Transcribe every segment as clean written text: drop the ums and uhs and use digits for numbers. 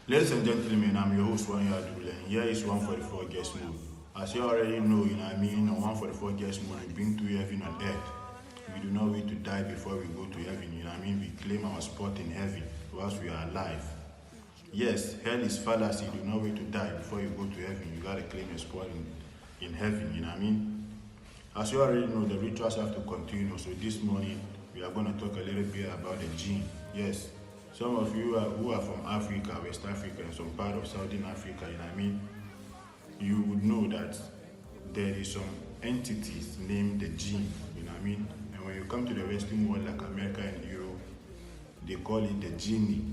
Ladies and gentlemen, I'm your host, One Yadulen. Here is 144 guest mode. As you already know, on 144 guest mode, we've been to heaven on earth. We do not wait to die before we go to heaven, We claim our spot in heaven whilst we are alive. Yes, hell is fallacy. Do not wait to die before you go to heaven. You gotta claim your spot in heaven, As you already know, the rituals have to continue. So this morning, we are going to talk a little bit about the jinn. Yes, some of you who are from Africa, West Africa, and some part of Southern Africa, you would know that there is some entities named the jinn, And when you come to the Western world like America and Europe, they call it the genie.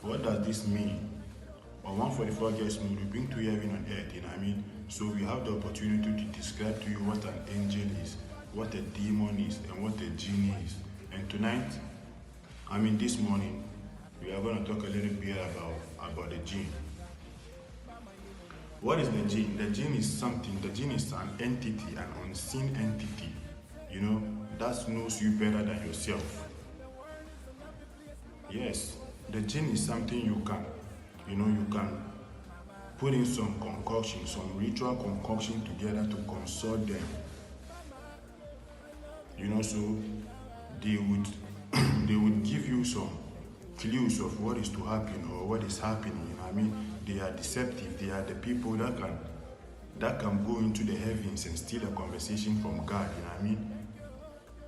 What does this mean? On 144 guest mode, we bring to heaven on earth, So we have the opportunity to describe to you what an angel is, what a demon is, and what a genie is. And tonight, this morning, we are going to talk a little bit about the jinn. What is the jinn? The jinn is an entity, an unseen entity, that knows you better than yourself. Yes, the jinn is something you can put in some concoction, some ritual concoction together to consult them. So they would they would give you some clues of what is to happen or what is happening. They are deceptive. They are the people that can go into the heavens and steal a conversation from God.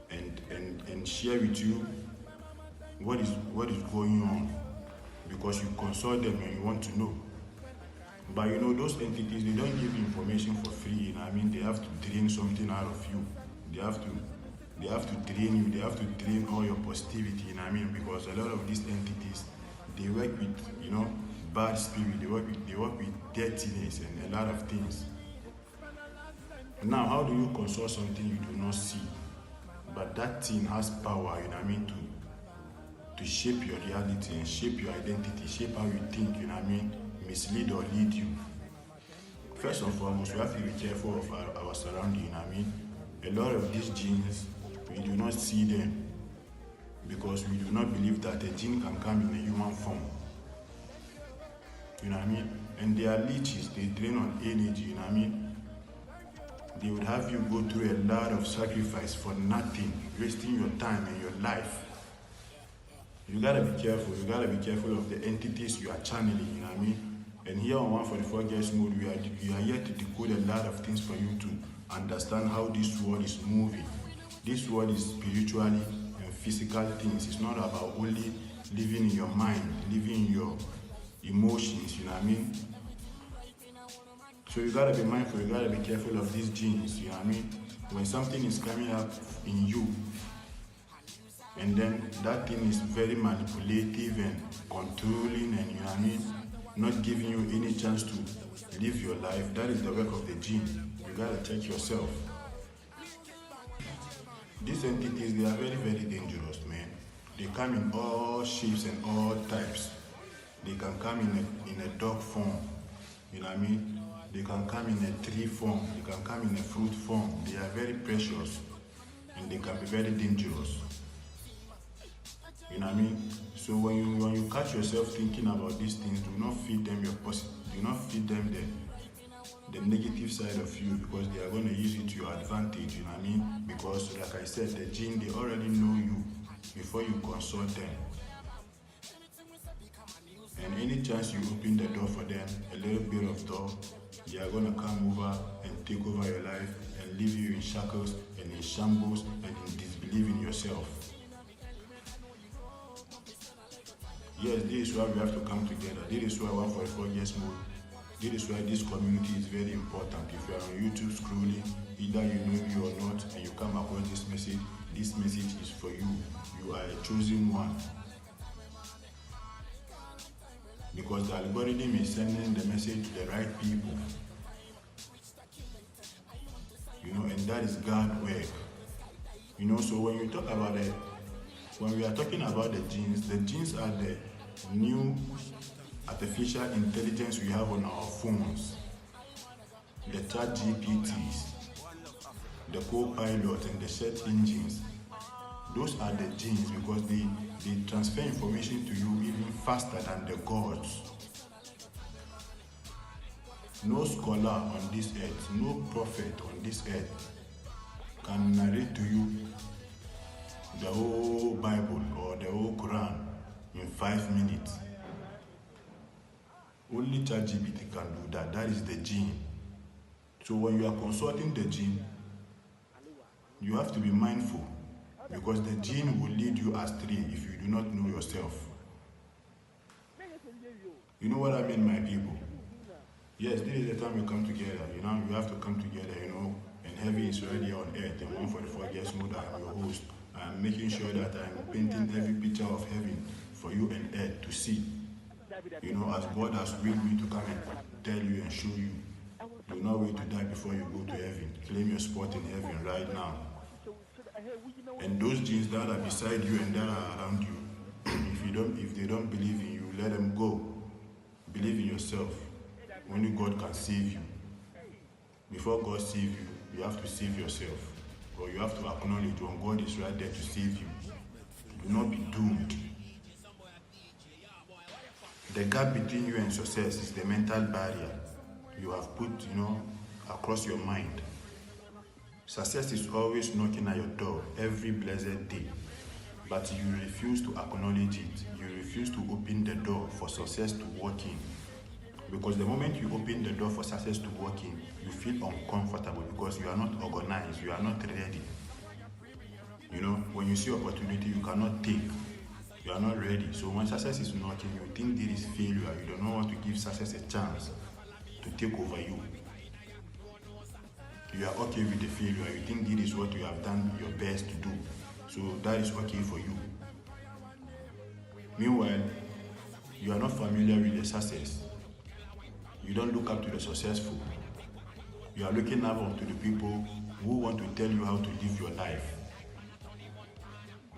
And share with you what is going on, because you consult them and you want to know. But those entities, they don't give information for free. They have to drain something out of you. They have to drain you. They have to drain all your positivity. Because a lot of these entities, they work with bad spirit. They work with dirtiness and a lot of things. Now, how do you consult something you do not see? But that thing has power. To shape your reality and shape your identity, shape how you think. Mislead or lead you. First and foremost, we have to be careful of our surrounding. A lot of these jinns, we do not see them because we do not believe that a jinn can come in a human form. And they are leeches. They drain on energy. They would have you go through a lot of sacrifice for nothing, wasting your time and your life. You gotta be careful. You gotta be careful of the entities you are channeling. And here on 144 guest mode, we are here to decode a lot of things for you to understand how this world is moving. This world is spiritually and physical things. It's not about only living in your mind, living in your emotions. So you gotta be mindful. You gotta be careful of these genes. When something is coming up in you, and then that thing is very manipulative and controlling, and not giving you any chance to live your life, that is the work of the jinn. You gotta check yourself. These entities, they are very, very dangerous, man. They come in all shapes and all types. They can come in a dog form, They can come in a tree form. They can come in a fruit form. They are very precious, and they can be very dangerous. So when you catch yourself thinking about these things, do not feed them do not feed them the negative side of you, because they are going to use it to your advantage. Because like I said, the jinn, they already know you before you consult them. And any chance you open the door for them, a little bit of door, they are going to come over and take over your life and leave you in shackles and in shambles and in disbelief in yourself. Yes, this is why we have to come together. This is why 144 guest mode. This is why this community is very important. If you are on YouTube scrolling, either you know me or not, and you come across this message is for you. You are a chosen one. Because the algorithm is sending the message to the right people. And that is God's work. So when you talk about it, when we are talking about the jinns are the new artificial intelligence we have on our phones. The chat GPTs, the co-pilot and the search engines. Those are the jinns, because They transfer information to you even faster than the gods. No scholar on this earth, no prophet on this earth can narrate to you the whole Bible or the whole Quran in 5 minutes. Only ChatGPT can do that. That is the jinn. So when you are consulting the jinn, you have to be mindful, because the jinn will lead you astray if you do not know yourself. You know what I mean, my people? Yes, this is the time we come together. We have to come together, and heaven is already on earth. And 144 Guest Mode, I am your host. I am making sure that I am painting every picture of heaven for you and earth to see. As God has willed me to come and tell you and show you. Do not wait to die before you go to heaven. Claim your spot in heaven right now. And those jinns that are beside you and that are around you, if they don't believe in you, let them go. Believe in yourself. Only God can save you. Before God saves you, you have to save yourself. Or you have to acknowledge when God is right there to save you. Do not be doomed. The gap between you and success is the mental barrier you have put, across your mind. Success is always knocking at your door every blessed day, but you refuse to acknowledge it. You refuse to open the door for success to walk in. Because the moment you open the door for success to walk in, you feel uncomfortable because you are not organized, you are not ready. When you see opportunity, you cannot take. You are not ready. So when success is knocking, you think there is failure. You don't know want to give success a chance to take over you. You are okay with the failure. You think this is what you have done your best to do. So that is okay for you. Meanwhile, you are not familiar with the success. You don't look up to the successful. You are looking up to the people who want to tell you how to live your life.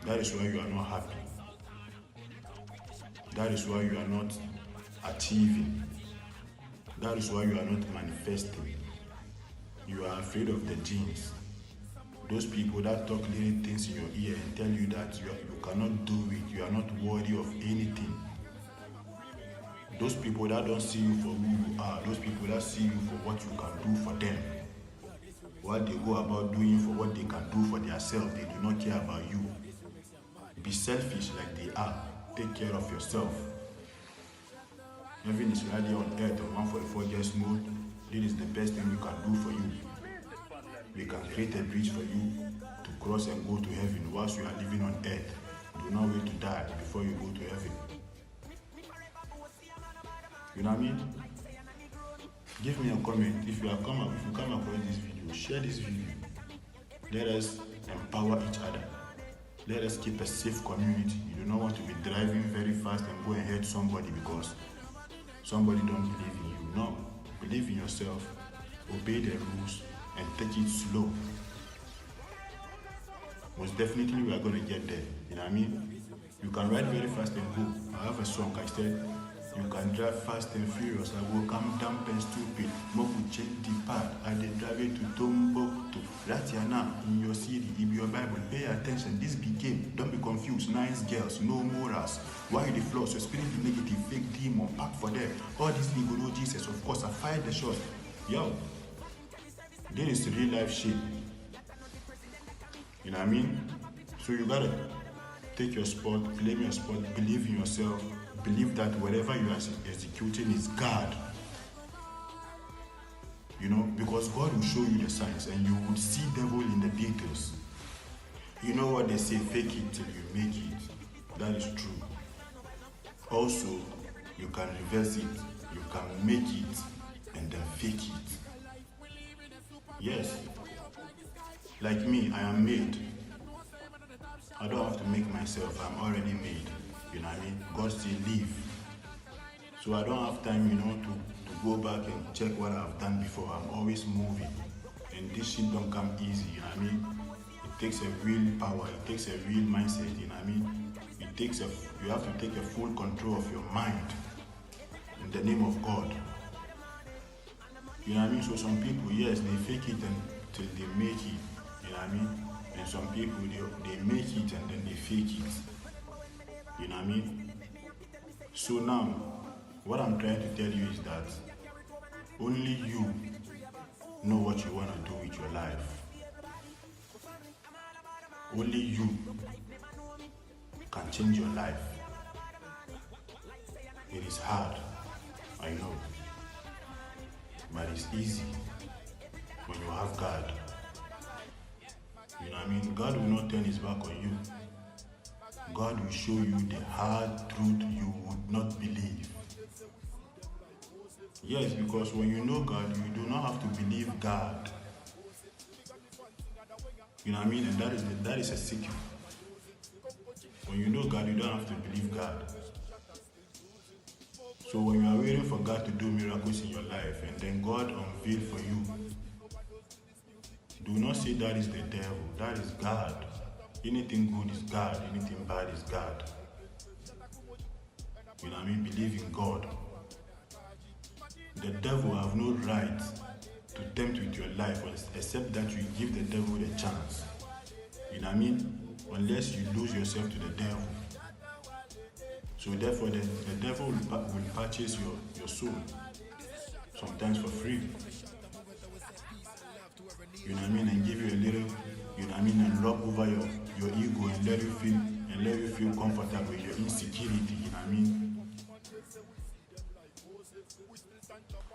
That is why you are not happy. That is why you are not achieving. That is why you are not manifesting. You are afraid of the jinns. Those people that talk little things in your ear and tell you that you cannot do it, you are not worthy of anything. Those people that don't see you for who you are, those people that see you for what you can do for them, what they go about doing for what they can do for themselves, they do not care about you. Be selfish like they are. Take care of yourself. Heaven is right here on earth on 144 Guest Mode. This is the best thing we can do for you. We can create a bridge for you to cross and go to heaven whilst you are living on earth. Do not wait to die before you go to heaven. You know what I mean? Give me a comment if you come across this video. Share this video. Let us empower each other. Let us keep a safe community. You do not want to be driving very fast and go and hurt somebody because somebody don't believe in you. No, believe in yourself, obey the rules, and take it slow. Most definitely we are going to get there. You know what I mean? You can ride very fast and go. I have a song I said, you can drive fast and furious. I will come dumb and stupid. Moku check the path. I did drive it to Tombouctou. Right here now, in your city, in your Bible, pay attention. This be game. Don't be confused. Nice girls, no morals. Why the flaws? Your spirit the negative, fake demon, pack for them. All these people know Jesus. Of course, I fired the shot. Yo, this is real life shit. You know what I mean? So you gotta take your spot, claim your spot, believe in yourself. Believe that whatever you are executing is God. Because God will show you the signs and you will see devil in the details. You know what they say, fake it till you make it. That is true. Also, you can reverse it. You can make it and then fake it. Yes. Like me, I am made. I don't have to make myself. I'm already made. You know what I mean? God still live. So I don't have time, to go back and check what I've done before. I'm always moving. And this shit don't come easy, you know what I mean? It takes a real power, it takes a real mindset, you know what I mean? You have to take a full control of your mind in the name of God. You know what I mean? So some people, yes, they fake it until they make it, you know what I mean? And some people, they make it and then they fake it. You know what I mean? So now, what I'm trying to tell you is that only you know what you want to do with your life. Only you can change your life. It is hard, I know, but it's easy when you have God. You know what I mean? God will not turn his back on you. God will show you the hard truth you would not believe. Yes, because when you know God, you do not have to believe God. You know what I mean? And that is a secret. When you know God, you don't have to believe God. So when you are waiting for God to do miracles in your life and then God unveil for you, do not say that is the devil, that is God. Anything good is God, anything bad is God. You know what I mean? Believe in God. The devil have no right to tempt with your life except that you give the devil the chance. You know what I mean? Unless you lose yourself to the devil. So therefore the devil will purchase your soul, sometimes for free. You know what I mean? And give you a little, you know what I mean, and rub over your ego and let you feel comfortable with your insecurity, you know what I mean?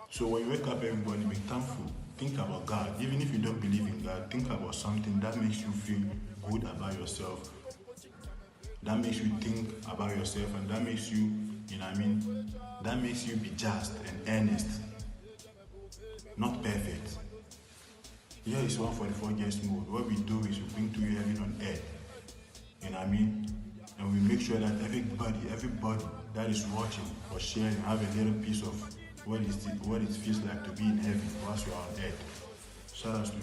So when you wake up, everybody be thankful. Think about God. Even if you don't believe in God, think about something that makes you feel good about yourself. That makes you think about yourself, and that makes you, you know what I mean? That makes you be just and earnest, not perfect. Here is 144 guest mode. What we do is we bring to you heaven on earth. You know what I mean? And we make sure that everybody that is watching or sharing have a little piece of what it feels like to be in heaven whilst you are on earth. Shout out to you.